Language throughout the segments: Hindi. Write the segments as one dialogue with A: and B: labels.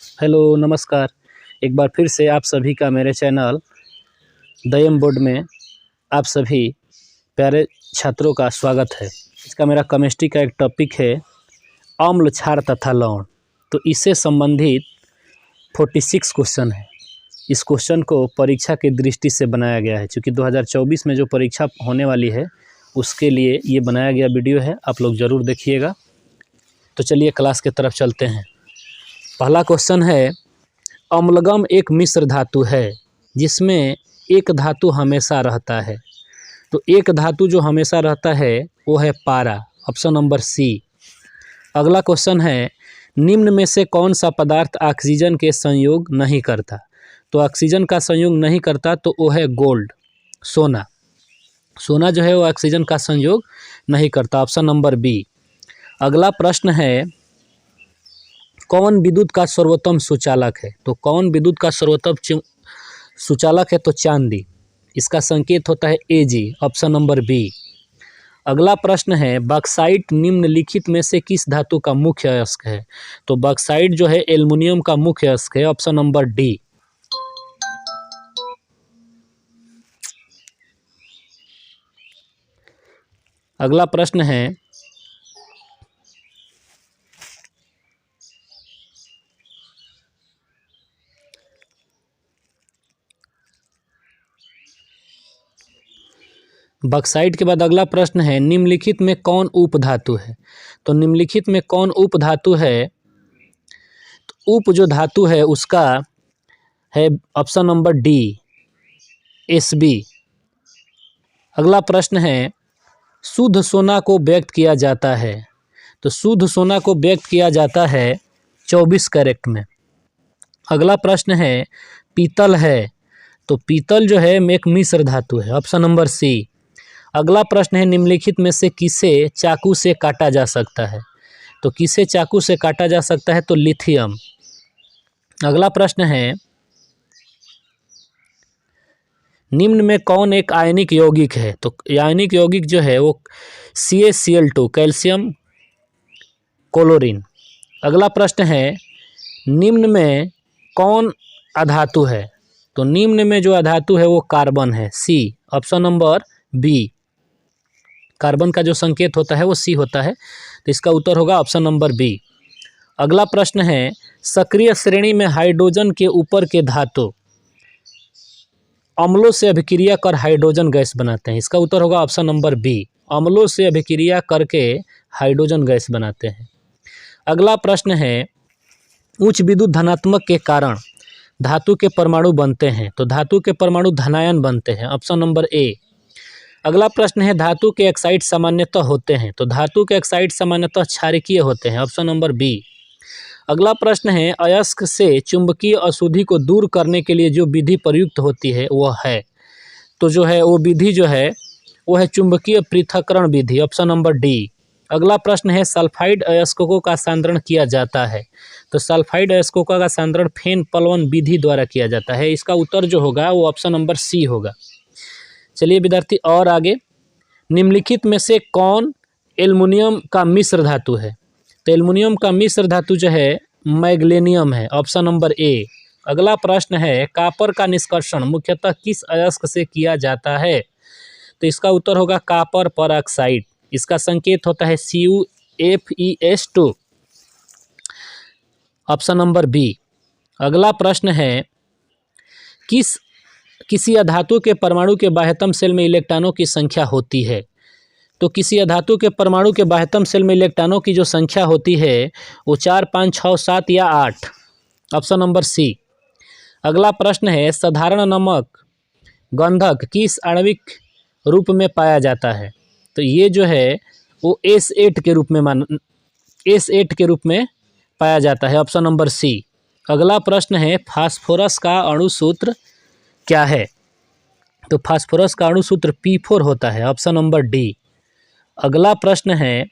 A: हेलो नमस्कार। एक बार फिर से आप सभी का मेरे चैनल दयम बोर्ड में आप सभी प्यारे छात्रों का स्वागत है। इसका मेरा केमिस्ट्री का एक टॉपिक है अम्ल, क्षार तथा लवण। तो इससे संबंधित 46 क्वेश्चन है। इस क्वेश्चन को परीक्षा की दृष्टि से बनाया गया है, क्योंकि 2024 में जो परीक्षा होने वाली है उसके लिए ये बनाया गया वीडियो है। आप लोग ज़रूर देखिएगा। तो चलिए क्लास की तरफ चलते हैं। पहला क्वेश्चन है, अम्लगम एक मिश्र धातु है जिसमें एक धातु हमेशा रहता है। तो एक धातु जो हमेशा रहता है वो है पारा, ऑप्शन नंबर सी। अगला क्वेश्चन है, निम्न में से कौन सा पदार्थ ऑक्सीजन के संयोग नहीं करता। तो ऑक्सीजन का संयोग नहीं करता तो वो है गोल्ड, सोना। सोना जो है वो ऑक्सीजन का संयोग नहीं करता, ऑप्शन नंबर बी। अगला प्रश्न है, कौन विद्युत का सर्वोत्तम सुचालक है। तो कौन विद्युत का सर्वोत्तम सुचालक है, तो चांदी। इसका संकेत होता है Ag, ऑप्शन नंबर बी। अगला प्रश्न है, बॉक्साइट निम्नलिखित में से किस धातु का मुख्य अयस्क है। तो बॉक्साइट जो है एल्युमिनियम का मुख्य अयस्क है, ऑप्शन नंबर डी। अगला प्रश्न है, बॉक्साइट के बाद अगला प्रश्न है, निम्नलिखित में कौन उपधातु है। तो निम्नलिखित में कौन उपधातु है, तो उप जो धातु है उसका है ऑप्शन नंबर डी, Sb। अगला प्रश्न है, शुद्ध सोना को व्यक्त किया जाता है। तो शुद्ध सोना को व्यक्त किया जाता है 24 कैरेट में। अगला प्रश्न है, पीतल है। तो पीतल जो है एक मिश्र धातु है, ऑप्शन नंबर सी। अगला प्रश्न है, निम्नलिखित में से किसे चाकू से काटा जा सकता है। तो किसे चाकू से काटा जा सकता है, तो लिथियम। अगला प्रश्न है, निम्न में कौन एक आयनिक यौगिक है। तो आयनिक यौगिक जो है वो CaCl2, कैल्शियम क्लोरीन। अगला प्रश्न है, निम्न में कौन अधातु है। तो निम्न में जो अधातु है वो कार्बन है, सी, ऑप्शन नंबर बी। कार्बन का जो संकेत होता है वो सी होता है, तो इसका उत्तर होगा ऑप्शन नंबर बी। अगला प्रश्न है, सक्रिय श्रेणी में हाइड्रोजन के ऊपर के धातु अम्लों से अभिक्रिया कर हाइड्रोजन गैस बनाते हैं। इसका उत्तर होगा ऑप्शन नंबर बी, अम्लों से अभिक्रिया करके हाइड्रोजन गैस बनाते हैं। अगला प्रश्न है, उच्च विद्युत धनात्मक के कारण धातु के परमाणु बनते हैं। तो धातु के परमाणु धनायन बनते हैं, ऑप्शन नंबर ए। अगला प्रश्न है, धातु के ऑक्साइड सामान्यतः होते हैं। तो धातु के ऑक्साइड सामान्यतः क्षारकीय होते हैं, ऑप्शन नंबर बी। अगला प्रश्न है, अयस्क से चुंबकीय अशुद्धि को दूर करने के लिए जो विधि प्रयुक्त होती है वह है। तो जो है वो विधि जो है वो है चुंबकीय पृथक्करण विधि, ऑप्शन नंबर डी। अगला प्रश्न है, सल्फाइड अयस्कों का सांद्रण किया जाता है। तो सल्फाइड अयस्कों का सांद्रण फेन पलवन विधि द्वारा किया जाता है। इसका उत्तर जो होगा वो ऑप्शन नंबर सी होगा। चलिए विद्यार्थी और आगे, निम्नलिखित में से कौन एल्युमिनियम का मिश्र धातु है। तो एल्युमिनियम का मिश्र धातु जो है मैग्नीशियम है, ऑप्शन नंबर ए। अगला प्रश्न है, कॉपर का निष्कर्षण मुख्यतः किस अयस्क से किया जाता है। तो इसका उत्तर होगा कॉपर परऑक्साइड। इसका संकेत होता है CuFeS2, ऑप्शन नंबर बी। अगला प्रश्न है, किसी अधातु के परमाणु के बाह्यतम सेल में इलेक्ट्रॉनों की संख्या होती है। तो किसी अधातु के परमाणु के बाह्यतम सेल में इलेक्ट्रॉनों की जो संख्या होती है वो 4, 5, 6, 7 या 8, ऑप्शन नंबर सी। अगला प्रश्न है, साधारण नमक गंधक किस आणविक रूप में पाया जाता है। तो ये जो है वो S8 के रूप में पाया जाता है, ऑप्शन नंबर सी। अगला प्रश्न है, फास्फोरस का अणुसूत्र क्या है। तो फास्फोरस का अणुसूत्र P4 होता है, ऑप्शन नंबर डी। अगला प्रश्न है,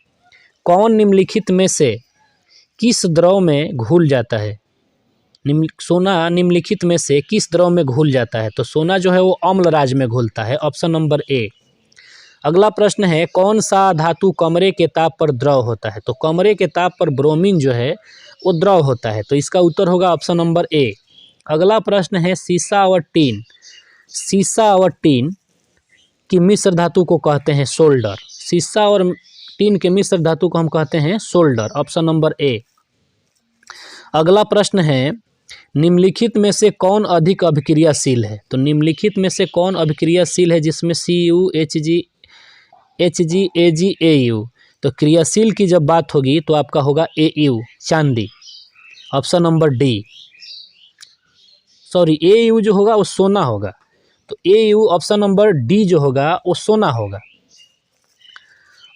A: कौन निम्नलिखित में से किस द्रव में घुल जाता है। सोना निम्नलिखित में से किस द्रव में घुल जाता है। तो सोना जो है वो अम्ल राज में घुलता है, ऑप्शन नंबर ए। अगला प्रश्न है, कौन सा धातु कमरे के ताप पर द्रव होता है। तो कमरे के ताप पर ब्रोमीन जो है वो द्रव होता है। तो इसका उत्तर होगा ऑप्शन नंबर ए। अगला प्रश्न है सीसा और टीन। सीसा और टीन की मिश्र धातु को कहते हैं सोल्डर। सीसा और टीन के मिश्र धातु को हम कहते हैं सोल्डर, ऑप्शन नंबर ए। अगला प्रश्न है निम्नलिखित में से कौन अधिक अभिक्रियाशील है। तो निम्नलिखित में से कौन अभिक्रियाशील है जिसमें Cu Hg Ag Au। तो क्रियाशील की जब बात होगी तो आपका होगा Au, चांदी, option number D. Sorry, Au जो होगा वो सोना होगा, तो Au ऑप्शन नंबर डी जो होगा वो सोना होगा।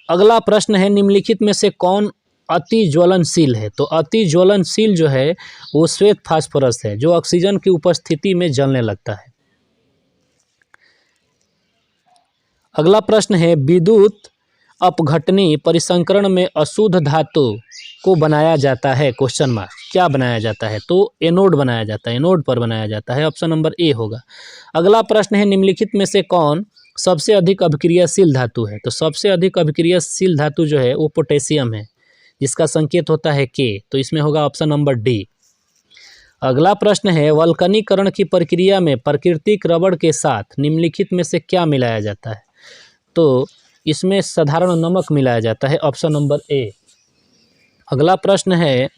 A: अगला प्रश्न है निम्नलिखित में से कौन अति ज्वलनशील है। तो अति ज्वलनशील जो है वो श्वेत फास्फोरस है, जो ऑक्सीजन की उपस्थिति में जलने लगता है। अगला प्रश्न है विद्युत अपघटनी परिसंकरण में अशुद्ध धातु को बनाया जाता है, क्वेश्चन मार्क, क्या बनाया जाता है। तो एनोड बनाया जाता है, एनोड पर बनाया जाता है, ऑप्शन नंबर ए होगा। अगला प्रश्न है निम्नलिखित में से कौन सबसे अधिक अभिक्रियाशील धातु है। तो सबसे अधिक अभिक्रियाशील धातु जो है वो पोटेशियम है, जिसका संकेत होता है के। तो इसमें होगा ऑप्शन नंबर डी। अगला प्रश्न है वल्कनीकरण की प्रक्रिया में प्राकृतिक रबड़ के साथ निम्नलिखित में से क्या मिलाया जाता है। तो इसमें साधारण नमक मिलाया जाता है, ऑप्शन नंबर ए। अगला प्रश्न है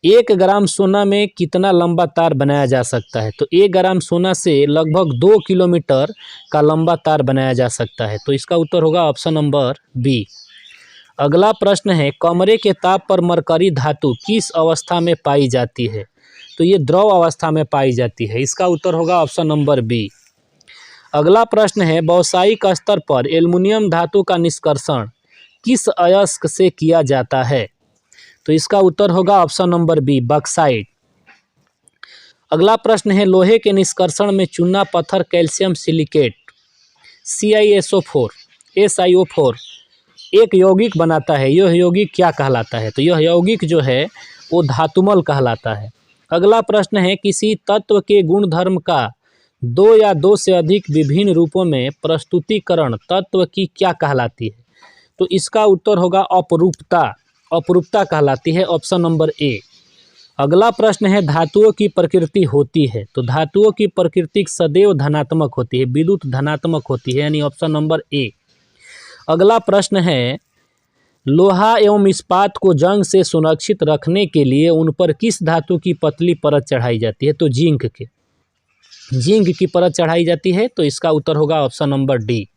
A: 1 ग्राम सोना में कितना लंबा तार बनाया जा सकता है। तो 1 ग्राम सोना से लगभग 2 किलोमीटर का लंबा तार बनाया जा सकता है। तो इसका उत्तर होगा ऑप्शन नंबर बी। अगला प्रश्न है कमरे के ताप पर मरकरी धातु किस अवस्था में पाई जाती है। तो ये द्रव अवस्था में पाई जाती है, इसका उत्तर होगा ऑप्शन नंबर बी। अगला प्रश्न है व्यावसायिक स्तर पर एल्युमिनियम धातु का निष्कर्षण किस अयस्क से किया जाता है। तो इसका उत्तर होगा ऑप्शन नंबर बी, बॉक्साइट। अगला प्रश्न है लोहे के निष्कर्षण में चूना पत्थर कैल्शियम सिलिकेट SiO4 एक यौगिक बनाता है, यह यौगिक क्या कहलाता है। तो यह यौगिक जो है वो धातुमल कहलाता है। अगला प्रश्न है किसी तत्व के गुणधर्म का 2 या 2 से अधिक विभिन्न रूपों में प्रस्तुतिकरण तत्व की क्या कहलाती है। तो इसका उत्तर होगा अपरूपता, अपरूपता कहलाती है, ऑप्शन नंबर ए। अगला प्रश्न है धातुओं की प्रकृति होती है। तो धातुओं की प्रकृति सदैव धनात्मक होती है, विद्युत धनात्मक होती है, यानी ऑप्शन नंबर ए। अगला प्रश्न है लोहा एवं इस्पात को जंग से सुरक्षित रखने के लिए उन पर किस धातु की पतली परत चढ़ाई जाती है। तो जिंक की परत चढ़ाई जाती है। तो इसका उत्तर होगा ऑप्शन नंबर डी।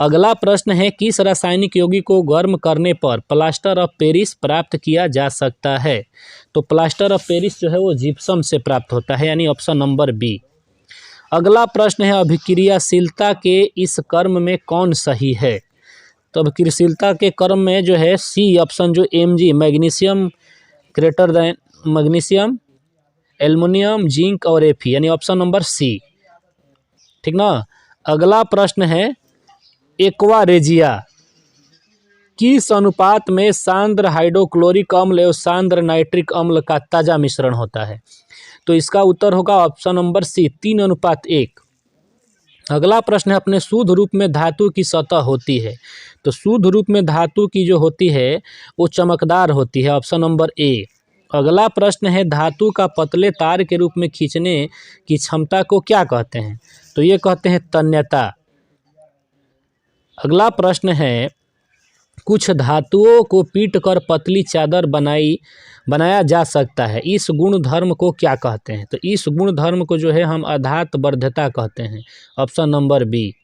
A: अगला प्रश्न है किस रासायनिक यौगिक को गर्म करने पर प्लास्टर ऑफ पेरिस प्राप्त किया जा सकता है। तो प्लास्टर ऑफ पेरिस जो है वो जिप्सम से प्राप्त होता है, यानी ऑप्शन नंबर बी। अगला प्रश्न है अभिक्रियाशीलता के इस क्रम में कौन सही है। तो अभिक्रियाशीलता के क्रम में जो है सी ऑप्शन, जो Mg magnesium greater than magnesium, aluminium, zinc और Fe, यानी ऑप्शन नंबर सी, ठीक ना। अगला प्रश्न है एक्वा रेजिया किस अनुपात में सांद्र हाइड्रोक्लोरिक अम्ल एवं सांद्र नाइट्रिक अम्ल का ताजा मिश्रण होता है। तो इसका उत्तर होगा ऑप्शन नंबर सी, 3:1। अगला प्रश्न है अपने शुद्ध रूप में धातु की सतह होती है। तो शुद्ध रूप में धातु की जो होती है वो चमकदार होती है, ऑप्शन नंबर ए। अगला प्रश्न है धातु का पतले तार के रूप में खींचने की क्षमता को क्या कहते हैं। तो ये कहते हैं तन्यता। अगला प्रश्न है कुछ धातुओं को पीट कर पतली चादर बनाया जा सकता है, इस गुण धर्म को क्या कहते हैं। तो इस गुण धर्म को जो है हम आधात वर्ध्यता कहते हैं, ऑप्शन नंबर बी।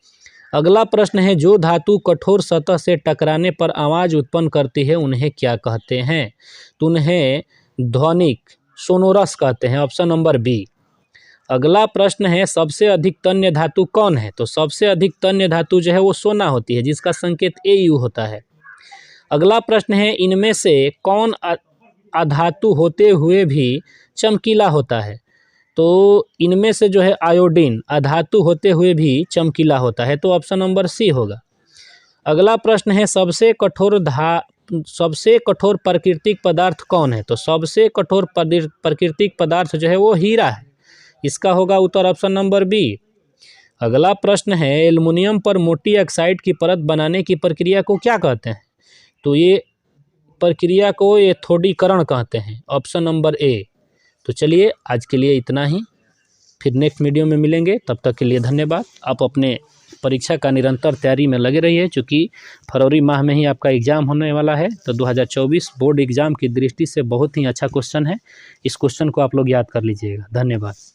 A: अगला प्रश्न है जो धातु कठोर सतह से टकराने पर आवाज़ उत्पन्न करती है उन्हें क्या कहते हैं। तो उन्हें ध्वनिक सोनोरस कहते हैं, ऑप्शन नंबर बी। अगला प्रश्न है सबसे अधिक तन्य धातु कौन है। तो सबसे अधिक तन्य धातु जो है वो सोना होती है, जिसका संकेत Au होता है। अगला प्रश्न है इनमें से कौन अधातु होते हुए भी चमकीला होता है। तो इनमें से जो है आयोडीन अधातु होते हुए भी चमकीला होता है, तो ऑप्शन नंबर सी होगा। अगला प्रश्न है सबसे कठोर प्राकृतिक पदार्थ कौन है। तो सबसे कठोर प्राकृतिक पदार्थ जो है वो हीरा है, इसका होगा उत्तर ऑप्शन नंबर बी। अगला प्रश्न है एल्युमिनियम पर मोटी ऑक्साइड की परत बनाने की प्रक्रिया को क्या कहते हैं। तो ये प्रक्रिया को यथोडीकरण कहते हैं, ऑप्शन नंबर ए। तो चलिए आज के लिए इतना ही, फिर नेक्स्ट वीडियो में मिलेंगे। तब तक के लिए धन्यवाद। आप अपने परीक्षा का निरंतर तैयारी में लगे रहिए, चूँकि फरवरी माह में ही आपका एग्ज़ाम होने वाला है। तो 2024 बोर्ड एग्ज़ाम की दृष्टि से बहुत ही अच्छा क्वेश्चन है। इस क्वेश्चन को आप लोग याद कर लीजिएगा। धन्यवाद।